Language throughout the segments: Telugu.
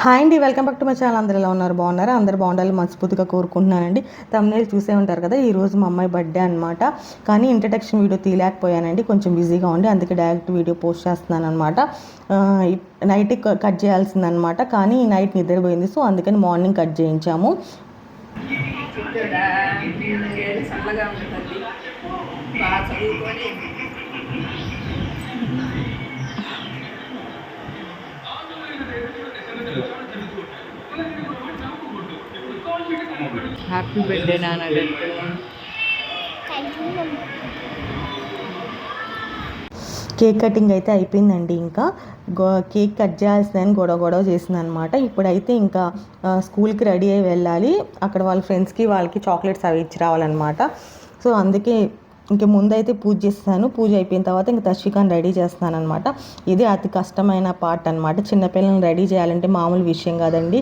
హాయ్ అండి, welcome back to my channel. అందరూ ఎలా ఉన్నారు? బాగున్నారా? అందరూ బాగుండాలి మనస్ఫూర్తిగా కోరుకుంటున్నానండి. తమ్ముళ్ళు చూసే ఉంటారు కదా, ఈరోజు మా అమ్మాయి బర్త్డే అనమాట. కానీ ఇంట్రడక్షన్ వీడియో తీయలేకపోయానండి, కొంచెం బిజీగా ఉండి, అందుకే డైరెక్ట్ వీడియో పోస్ట్ చేస్తున్నాను అనమాట. నైట్ కట్ చేయాల్సిందనమాట, కానీ నైట్ నిద్రపోయింది, సో అందుకని మార్నింగ్ కట్ చేయించాము. హ్యాపీ బర్త్డే నాన్నగారు. కేక్ కటింగ్ అయితే అయిపోయిందండి. ఇంకా కేక్ కట్ చేయాల్సిందని గొడవ చేసింది అనమాట. ఇప్పుడైతే ఇంకా స్కూల్కి రెడీ అయ్యి వెళ్ళాలి. అక్కడ వాళ్ళ ఫ్రెండ్స్కి వాళ్ళకి చాక్లెట్స్ అవి ఇచ్చి రావాలన్నమాట. సో అందుకే ఇంక ముందైతే పూజ చేస్తాను. పూజ అయిపోయిన తర్వాత ఇంక తశ్వికాని రెడీ చేస్తున్నాను అనమాట. ఇది అతి కష్టమైన పార్ట్ అనమాట. చిన్నపిల్లల్ని రెడీ చేయాలంటే మామూలు విషయం కాదండి.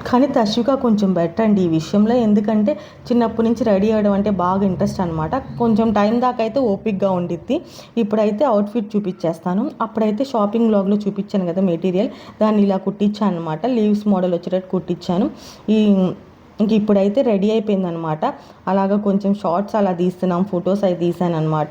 కానీ తశ్విక కొంచెం బెటర్ అండి ఈ విషయంలో. ఎందుకంటే చిన్నప్పటి నుంచి రెడీ అవ్వడం అంటే బాగా ఇంట్రెస్ట్ అనమాట. కొంచెం టైం దాకా అయితే ఓపిక్గా ఉండిద్ది. ఇప్పుడైతే అవుట్ఫిట్ చూపించేస్తాను. అప్పుడైతే షాపింగ్ బ్లాగ్లో చూపించాను కదా మెటీరియల్, దాన్ని ఇలా కుట్టించాను అనమాట. లీవ్స్ మోడల్ వచ్చేటట్టు కుట్టించాను. ఇంక ఇప్పుడైతే రెడీ అయిపోయిందనమాట. అలాగా కొంచెం షార్ట్స్ అలా తీస్తున్నాం, ఫొటోస్ అవి తీసాను అనమాట.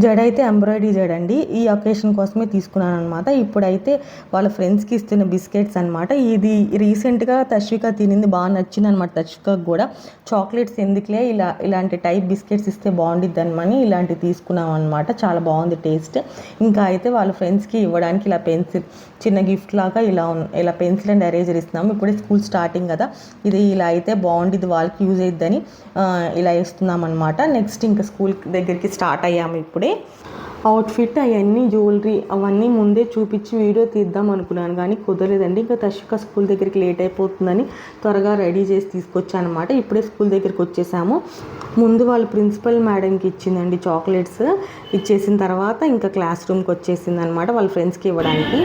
జడ అయితే ఎంబ్రాయిడరీ జడ అండి, ఈ ఒకేషన్ కోసమే తీసుకున్నాను అనమాట. ఇప్పుడైతే వాళ్ళ ఫ్రెండ్స్కి ఇస్తున్న బిస్కెట్స్ అనమాట. ఇది రీసెంట్గా తశ్విక తినింది, బాగా నచ్చింది అనమాట. తశ్వికకు కూడా చాక్లెట్స్ ఎందుకులే, ఇలాంటి టైప్ బిస్కెట్స్ ఇస్తే బాగుండిద్ది అనమని ఇలాంటివి తీసుకున్నాం అనమాట. చాలా బాగుంది టేస్ట్. ఇంకా అయితే వాళ్ళ ఫ్రెండ్స్కి ఇవ్వడానికి ఇలా పెన్సిల్, చిన్న గిఫ్ట్ లాగా ఇలా పెన్సిల్ అండ్ ఎరేజర్ ఇస్తున్నాము. ఇప్పుడే స్కూల్ స్టార్టింగ్ కదా, ఇది ఇలా అయితే బాగుండిద్ది, వాళ్ళకి యూజ్ అయిద్దని ఇలా ఇస్తున్నాం అనమాట. నెక్స్ట్ ఇంకా స్కూల్ దగ్గరికి స్టార్ట్ అయ్యాము. ఇప్పుడే అవుట్ఫిట్ అవన్నీ జ్యువెలరీ అవన్నీ ముందే చూపించి వీడియో తీద్దాం అనుకున్నాను, కానీ కుదరలేదండి. ఇంకా తశ్విక స్కూల్ దగ్గరికి లేట్ అయిపోతుందని త్వరగా రెడీ చేసి తీసుకొచ్చాను అనమాట. ఇప్పుడే స్కూల్ దగ్గరికి వచ్చేసాము. ముందు వాళ్ళ ప్రిన్సిపల్ మేడంకి ఇచ్చిందండి చాక్లెట్స్. ఇచ్చేసిన తర్వాత ఇంకా క్లాస్ రూమ్కి వచ్చేసింది అనమాట వాళ్ళ ఫ్రెండ్స్కి ఇవ్వడానికి.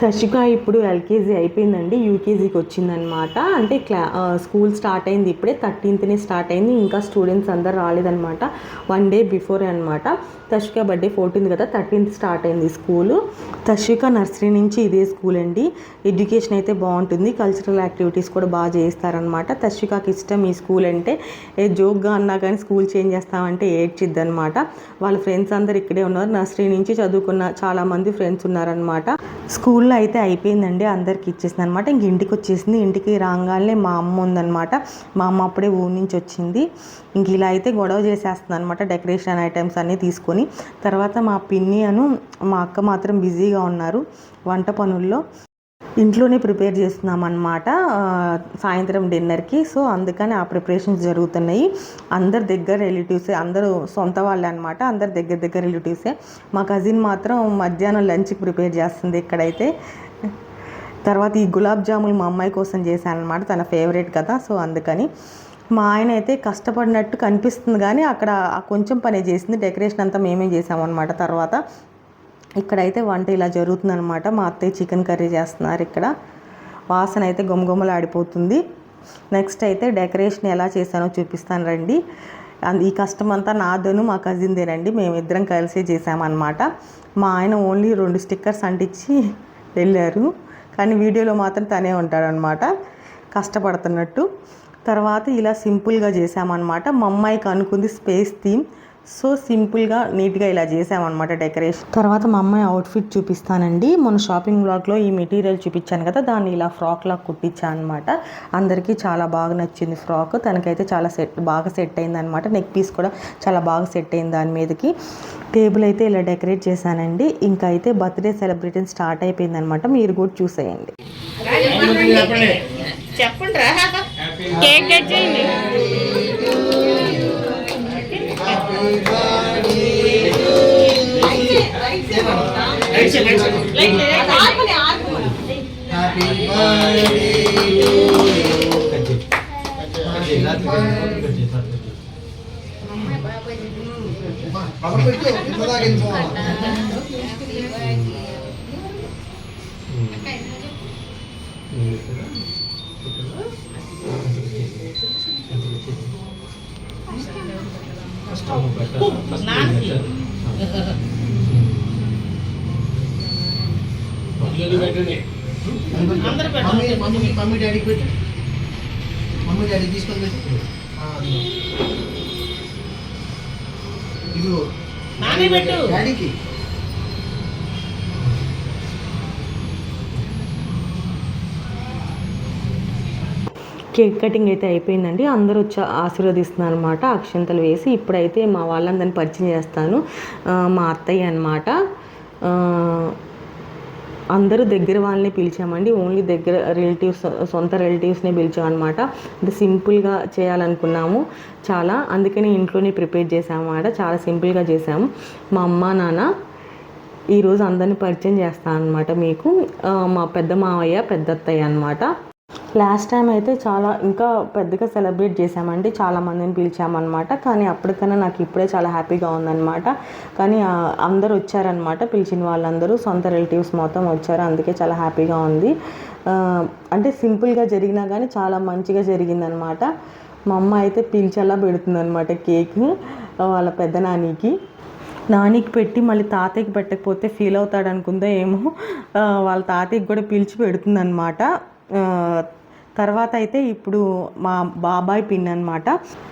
తశ్విక ఇప్పుడు ఎల్కేజీ అయిపోయిందండి, యూకేజీకి వచ్చిందనమాట. అంటే స్కూల్ స్టార్ట్ అయింది ఇప్పుడే, 13th స్టార్ట్ అయింది. ఇంకా స్టూడెంట్స్ అందరు రాలేదనమాట. 1 day బిఫోర్ అనమాట. తశ్విక బర్త్డే 14th కదా, 13th స్టార్ట్ అయింది స్కూలు. తశ్విక నర్సరీ నుంచి ఇదే స్కూల్ అండి. ఎడ్యుకేషన్ అయితే బాగుంటుంది, కల్చరల్ యాక్టివిటీస్ కూడా బాగా చేస్తారనమాట. తశ్వికకి ఇష్టం ఈ స్కూల్ అంటే. జోక్గా అన్నా కానీ స్కూల్ చేంజ్ చేస్తామంటే ఏడ్చిద్ది అనమాట. వాళ్ళ ఫ్రెండ్స్ అందరు ఇక్కడే ఉన్నారు, నర్సరీ నుంచి చదువుకున్న చాలామంది ఫ్రెండ్స్ ఉన్నారనమాట. స్కూల్లో అయితే అయిపోయిందండి, అందరికి ఇచ్చేసింది అనమాట. ఇంక ఇంటికి వచ్చేసింది. ఇంటికి రాగానే మా అమ్మ ఉందనమాట. మా అమ్మ అప్పుడే ఊరి నుంచి వచ్చింది. ఇంక ఇలా అయితే గొడవ చేసేస్తుంది అనమాట, డెకరేషన్ ఐటమ్స్ అన్నీ తీసుకొని. తర్వాత మా పిన్ని మా అక్క మాత్రం బిజీగా ఉన్నారు వంట పనుల్లో. ఇంట్లోనే ప్రిపేర్ చేస్తున్నాం అన్నమాట సాయంత్రం డిన్నర్కి. సో అందుకని ఆ ప్రిపరేషన్స్ జరుగుతున్నాయి. అందరి దగ్గర రిలేటివ్సే, అందరూ సొంత వాళ్ళే అనమాట. అందరి దగ్గర రిలేటివ్సే. మా కజిన్ మాత్రం మధ్యాహ్నం లంచ్కి ప్రిపేర్ చేస్తుంది ఇక్కడైతే. తర్వాత ఈ గులాబ్ జాములు మా అమ్మాయి కోసం చేశాను అనమాట, తన ఫేవరెట్ కదా. సో అందుకని మా ఆయన అయితే కష్టపడినట్టు కనిపిస్తుంది, కానీ అక్కడ కొంచెం పనే చేసింది. డెకరేషన్ అంతా మేమే చేసామన్నమాట. తర్వాత ఇక్కడైతే వంట ఇలా జరుగుతుందనమాట. మా అత్తయ్య చికెన్ కర్రీ చేస్తున్నారు. ఇక్కడ వాసన అయితే గుమగుమలు ఆడిపోతుంది. నెక్స్ట్ అయితే డెకరేషన్ ఎలా చేశానో చూపిస్తాను రండి. ఈ కష్టం అంతా నాదను మా కజిన్దేనండి, మేమిద్దరం కలిసే చేసామన్నమాట. మా ఆయన ఓన్లీ 2 స్టిక్కర్స్ అంటించి వెళ్ళారు, కానీ వీడియోలో మాత్రం తనే ఉంటాడనమాట కష్టపడుతున్నట్టు. తర్వాత ఇలా సింపుల్గా చేసామన్నమాట. మా అమ్మాయికి అనుకుంది స్పేస్ థీమ్, సో సింపుల్గా నీట్గా ఇలా చేసామన్నమాట డెకరేషన్. తర్వాత మా అమ్మాయి అవుట్ఫిట్ చూపిస్తానండి. మొన్న షాపింగ్ బ్లాగ్లో ఈ మెటీరియల్ చూపించాను కదా, దాన్ని ఇలా ఫ్రాక్లా కుట్టించాను అనమాట. అందరికీ చాలా బాగా నచ్చింది ఫ్రాక్. తనకైతే చాలా బాగా సెట్ అయింది అనమాట. నెక్ పీస్ కూడా చాలా బాగా సెట్ అయింది దాని మీదకి. టేబుల్ అయితే ఇలా డెకరేట్ చేశానండి. ఇంకా అయితే బర్త్డే సెలబ్రేషన్ స్టార్ట్ అయిపోయింది అనమాట. మీరు కూడా చూసేయండి. చెప్పండి రా, కేక్ కట్ చేయండి. మమ్మీ డాడీకి పెట్టు, మమ్మీ డాడీ తీసుకొని పెట్టు. ఇది డాడీకి కేక్ కటింగ్ అయితే అయిపోయిందండి. అందరూ వచ్చి ఆశీర్వదిస్తున్నారు అనమాట, అక్షంతలు వేసి. ఇప్పుడైతే మా వాళ్ళందరినీ పరిచయం చేస్తాను. మా అత్తయ్య అనమాట. అందరూ దగ్గర వాళ్ళని పిలిచామండి. ఓన్లీ దగ్గర రిలేటివ్స్, సొంత రిలేటివ్స్నే పిలిచామన్నమాట. అంటే సింపుల్గా చేయాలనుకున్నాము చాలా, అందుకని ఇంట్లోనే ప్రిపేర్ చేసాము అన్నమాట. చాలా సింపుల్గా చేసాము. మా అమ్మ నాన్న ఈరోజు అందరినీ పరిచయం చేస్తాను అనమాట మీకు. మా పెద్ద మావయ్య, పెద్ద అత్తయ్య అనమాట. లాస్ట్ టైం అయితే చాలా ఇంకా పెద్దగా సెలబ్రేట్ చేసామండి, చాలామందిని పిలిచామన్నమాట. కానీ అప్పటికన్నా నాకు ఇప్పుడే చాలా హ్యాపీగా ఉందన్నమాట. కానీ అందరూ వచ్చారనమాట, పిలిచిన వాళ్ళందరూ సొంత రిలేటివ్స్ మొత్తం వచ్చారు, అందుకే చాలా హ్యాపీగా ఉంది. అంటే సింపుల్గా జరిగినా కానీ చాలా మంచిగా జరిగిందనమాట. మా అమ్మ అయితే పిలిచేలా పెడుతుందనమాట కేక్ వాళ్ళ పెద్ద నానికి పెట్టి మళ్ళీ తాతయ్యకి పెట్టకపోతే ఫీల్ అవుతాడు అనుకుందో ఏమో, వాళ్ళ తాతయ్యకి కూడా పిలిచి పెడుతుందనమాట. తర్వాత అయితే ఇప్పుడు మా బాబాయ్ పిన్ అనమాట.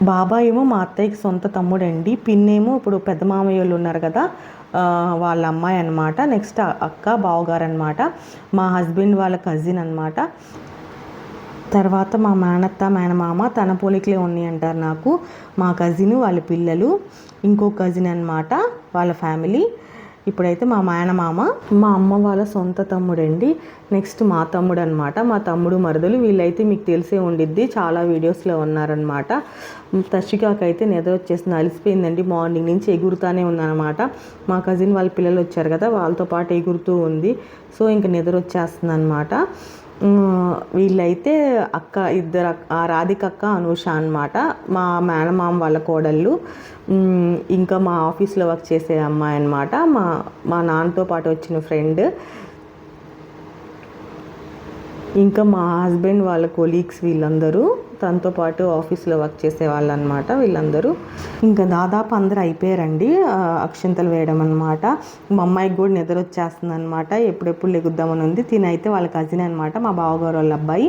బాబాయ్ ఏమో మా అత్తయ్యకి సొంత తమ్ముడండి. పిన్ ఏమో ఇప్పుడు పెద్ద మామయ్య వాళ్ళు ఉన్నారు కదా, వాళ్ళ అమ్మాయి అనమాట. నెక్స్ట్ అక్క బావగారు అనమాట, మా హస్బెండ్ వాళ్ళ కజిన్ అనమాట. తర్వాత మా మేనత్త మేనమామ తన పోలికలే ఉన్నాయి అంటారు నాకు. మా కజిన్ వాళ్ళ పిల్లలు, ఇంకో కజిన్ అనమాట వాళ్ళ ఫ్యామిలీ. ఇప్పుడైతే మా మేనమామ, మా అమ్మ వాళ్ళ సొంత తమ్ముడండి. నెక్స్ట్ మా తమ్ముడు అనమాట, మా తమ్ముడు మరదలు. వీళ్ళైతే మీకు తెలిసే ఉండిద్ది, చాలా వీడియోస్లో ఉన్నారనమాట. తషికాకైతే నిద్ర వచ్చేసింది, అలసిపోయిందండి. మార్నింగ్ నుంచి ఎగురుతూనే ఉందన్నమాట. మా కజిన్ వాళ్ళ పిల్లలు వచ్చారు కదా, వాళ్ళతో పాటు ఎగురుతూ ఉంది. సో ఇంకా నిద్ర వచ్చేస్తుంది అనమాట. వీళ్ళైతే అక్క ఇద్దరు, రాధిక అక్క, అనూష అనమాట, మా మేనమామ వాళ్ళ కోడళ్ళు. ఇంకా మా ఆఫీస్లో వర్క్ చేసే అమ్మాయి అనమాట, మా నాన్నతో పాటు వచ్చిన ఫ్రెండ్. ఇంకా మా హస్బెండ్ వాళ్ళ కొలీగ్స్ వీళ్ళందరూ, తనతో పాటు ఆఫీస్లో వర్క్ చేసే వాళ్ళు అనమాట వీళ్ళందరూ. ఇంకా దాదాపు అందరూ అయిపోయారండి అక్షంతలు వేయడం అనమాట. మా అమ్మాయికి కూడా నిద్ర వచ్చేస్తుంది అనమాట, ఎప్పుడెప్పుడు లెగుద్దామని ఉంది. తినైతే వాళ్ళ కజిన్ అనమాట, మా బావగారు వాళ్ళ అబ్బాయి.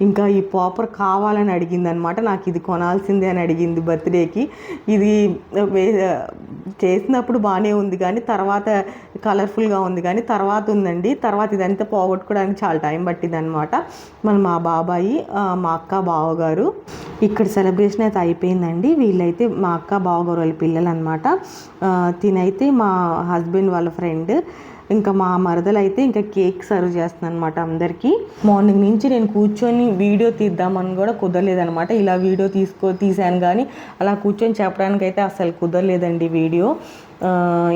ఇంకా ఈ పాపర్ కావాలని అడిగింది అనమాట, నాకు ఇది కొనాల్సిందే అని అడిగింది బర్త్డేకి. ఇది చేసినప్పుడు బాగానే ఉంది కానీ తర్వాత కలర్ఫుల్గా ఉంది కానీ తర్వాత ఉందండి, తర్వాత ఇదంతా పోగొట్టుకోవడానికి చాలా టైం పట్టింది అనమాట. మా బాబాయి, మా అక్క బావగారు. ఇక్కడ సెలబ్రేషన్ అయితే అయిపోయిందండి. వీళ్ళైతే మా అక్క బావగారు వాళ్ళ పిల్లలు అనమాట. తినైతే మా హస్బెండ్ వాళ్ళ ఫ్రెండ్. ఇంకా మా మరదలు అయితే ఇంకా కేక్ సర్వ్ చేస్తున్నాను అనమాట అందరికీ. మార్నింగ్ నుంచి నేను కూర్చొని వీడియో తీద్దామని కూడా కుదరలేదనమాట. ఇలా వీడియో తీసాను కానీ అలా కూర్చొని చెప్పడానికి అయితే అసలు కుదరలేదండి వీడియో.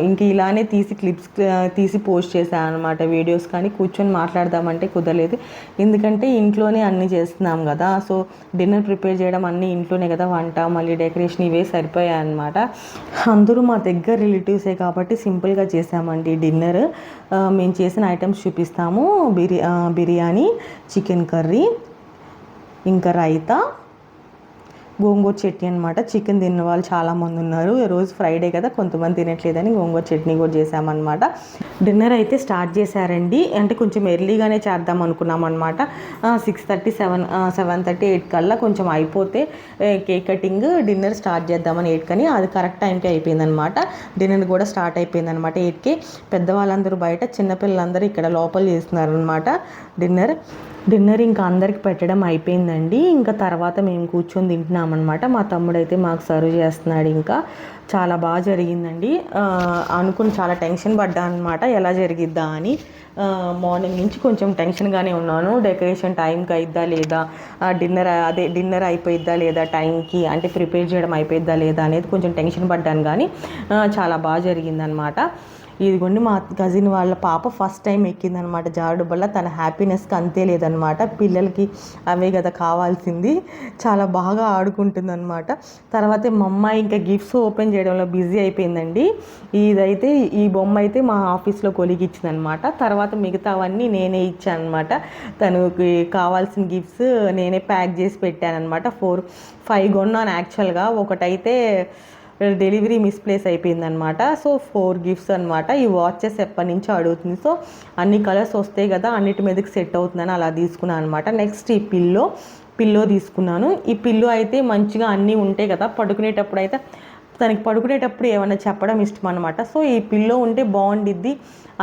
ఇంక ఇలానే క్లిప్స్ తీసి పోస్ట్ చేశాను అనమాట వీడియోస్. కానీ కూర్చొని మాట్లాడదామంటే కుదరలేదు, ఎందుకంటే ఇంట్లోనే అన్నీ చేస్తున్నాం కదా. సో డిన్నర్ ప్రిపేర్ చేయడం అన్నీ ఇంట్లోనే కదా, వంట మళ్ళీ డెకరేషన్ ఇవే సరిపోయాయి అనమాట. అందరూ మా దగ్గర రిలేటివ్సే కాబట్టి సింపుల్గా చేసామండి డిన్నర్. మేము చేసిన ఐటమ్స్ చూపిస్తాము. బిర్యానీ, చికెన్ కర్రీ, ఇంకా రైతా, గోంగూర చట్నీ అనమాట. చికెన్ తిన్న వాళ్ళు చాలామంది ఉన్నారు, ఈరోజు ఫ్రైడే కదా, కొంతమంది తినట్లేదని గోంగూర చట్నీ కూడా చేసామన్నమాట. డిన్నర్ అయితే స్టార్ట్ చేశారండి, అంటే కొంచెం ఎర్లీగానే చేద్దాం అనుకున్నాం అనమాట. 6:30, 7:30, 8 కల్లా కొంచెం అయిపోతే కేక్ కటింగ్, డిన్నర్ స్టార్ట్ చేద్దామని 8 కని అది కరెక్ట్ టైంకి అయిపోయిందనమాట. డిన్నర్ కూడా స్టార్ట్ అయిపోయిందనమాట 8కే. పెద్దవాళ్ళందరూ బయట, చిన్నపిల్లలందరూ ఇక్కడ లోపల చేస్తున్నారనమాట డిన్నర్ ఇంకా అందరికి పెట్టడం అయిపోయిందండి. ఇంకా తర్వాత మేము కూర్చొని తింటున్నామన్నమాట. మా తమ్ముడు అయితే మాకు సర్వ్ చేస్తున్నాడు. ఇంకా చాలా బాగా జరిగిందండి. అనుకుని చాలా టెన్షన్ పడ్డా అనమాట, ఎలా జరిగిద్దా అని. మార్నింగ్ నుంచి కొంచెం టెన్షన్గానే ఉన్నాను, డెకరేషన్ టైంకి అయిద్దా లేదా, డిన్నర్ అయిపోయిద్దా లేదా టైంకి, అంటే ప్రిపేర్ చేయడం అయిపోయిద్దా లేదా అనేది కొంచెం టెన్షన్ పడ్డాను. కానీ చాలా బాగా జరిగిందనమాట. ఇదిగోండి మా కజిన్ వాళ్ళ పాప ఫస్ట్ టైం ఎక్కిందనమాట జారుడు బల్ల. తన హ్యాపీనెస్కి అంతే లేదనమాట. పిల్లలకి అవే కదా కావాల్సింది. చాలా బాగా ఆడుకుంటుందన్నమాట. తర్వాత మా అమ్మాయి ఇంకా గిఫ్ట్స్ ఓపెన్ చేయడంలో బిజీ అయిపోయిందండి. ఇదైతే ఈ బొమ్మ అయితే మా ఆఫీస్లో కొలిగి ఇచ్చిందనమాట. తర్వాత మిగతావన్నీ నేనే ఇచ్చాను అనమాట. తనకి కావాల్సిన గిఫ్ట్స్ నేనే ప్యాక్ చేసి పెట్టానమాట. 5 కొన్నాను యాక్చువల్గా. ఒకటైతే డెలివరీ మిస్ప్లేస్ అయిపోయిందనమాట. సో 4 గిఫ్ట్స్ అనమాట. ఈ వాచెస్ ఎప్పటి నుంచో అడుగుతుంది. సో అన్ని కలర్స్ వస్తాయి కదా, అన్నిటి మీదకి సెట్ అవుతుందని అలా తీసుకున్నాను అనమాట. నెక్స్ట్ ఈ పిల్లో తీసుకున్నాను. ఈ పిల్లో అయితే మంచిగా అన్నీ ఉంటాయి కదా, పడుకునేటప్పుడు అయితే తనకి పడుకునేటప్పుడు ఏమైనా చెప్పడం ఇష్టం అనమాట. సో ఈ పిల్లో ఉంటే బాగుండిద్ది,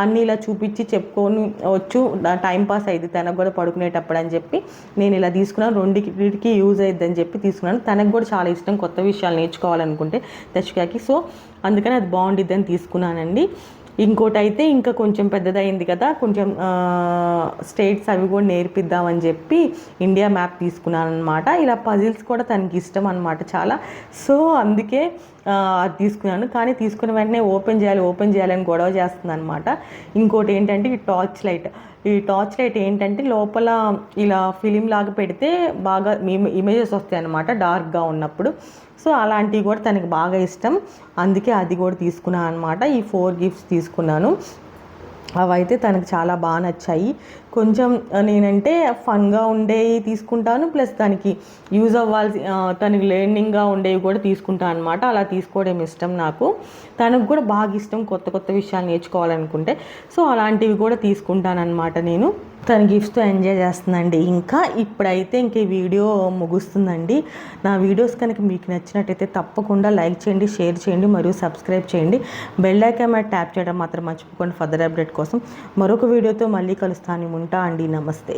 అన్నీ ఇలా చూపించి చెప్పుకొని వచ్చు, టైంపాస్ అయింది తనకు కూడా పడుకునేటప్పుడు అని చెప్పి నేను ఇలా తీసుకున్నాను. రెండింటికి యూజ్ అయ్యిద్ది అని చెప్పి తీసుకున్నాను. తనకు కూడా చాలా ఇష్టం కొత్త విషయాలు నేర్చుకోవాలనుకుంటే దర్శకాకి. సో అందుకని అది బాగుండిద్ది అని తీసుకున్నానండి. ఇంకోటి అయితే ఇంకా కొంచెం పెద్దదైంది కదా, కొంచెం స్టేట్స్ అవి కూడా నేర్పిద్దామని చెప్పి ఇండియా మ్యాప్ తీసుకున్నాను అనమాట. ఇలా పజిల్స్ కూడా తనకి ఇష్టం అనమాట చాలా. సో అందుకే అది తీసుకున్నాను. కానీ తీసుకున్న వెంటనే ఓపెన్ చేయాలని గొడవ చేస్తుంది అనమాట. ఇంకోటి ఏంటంటే ఈ టార్చ్ లైట్ ఏంటంటే లోపల ఇలా ఫిలిం లాగా పెడితే బాగా ఇమేజెస్ వస్తాయి అన్నమాట డార్క్గా ఉన్నప్పుడు. సో అలాంటివి కూడా తనకి బాగా ఇష్టం. అందుకే అది కూడా తీసుకున్నాను అనమాట. ఈ 4 గిఫ్ట్స్ తీసుకున్నాను. అవైతే తనకు చాలా బాగా నచ్చాయి. కొంచెం నేనంటే ఫన్గా ఉండేవి తీసుకుంటాను, ప్లస్ దానికి యూజ్ తనకి లెర్నింగ్గా ఉండేవి కూడా తీసుకుంటాను అనమాట. అలా తీసుకోవడం ఇష్టం నాకు. తనకు కూడా బాగా ఇష్టం కొత్త విషయాలు నేర్చుకోవాలనుకుంటే. సో అలాంటివి కూడా తీసుకుంటానమాట నేను. తన గిఫ్ట్స్తో ఎంజాయ్ చేస్తుందండి. ఇప్పుడైతే ఈ వీడియో ముగుస్తుందండి. నా వీడియోస్ కనుక మీకు నచ్చినట్టయితే తప్పకుండా లైక్ చేయండి, షేర్ చేయండి, మరియు సబ్స్క్రైబ్ చేయండి. బెల్ ఐకాన్ మీద ట్యాప్ చేయడం మాత్రం మర్చిపోకండి ఫర్దర్ అప్డేట్ కోసం. మరొక వీడియోతో మళ్ళీ కలుస్తాను. ఉంటా అండి. నమస్తే.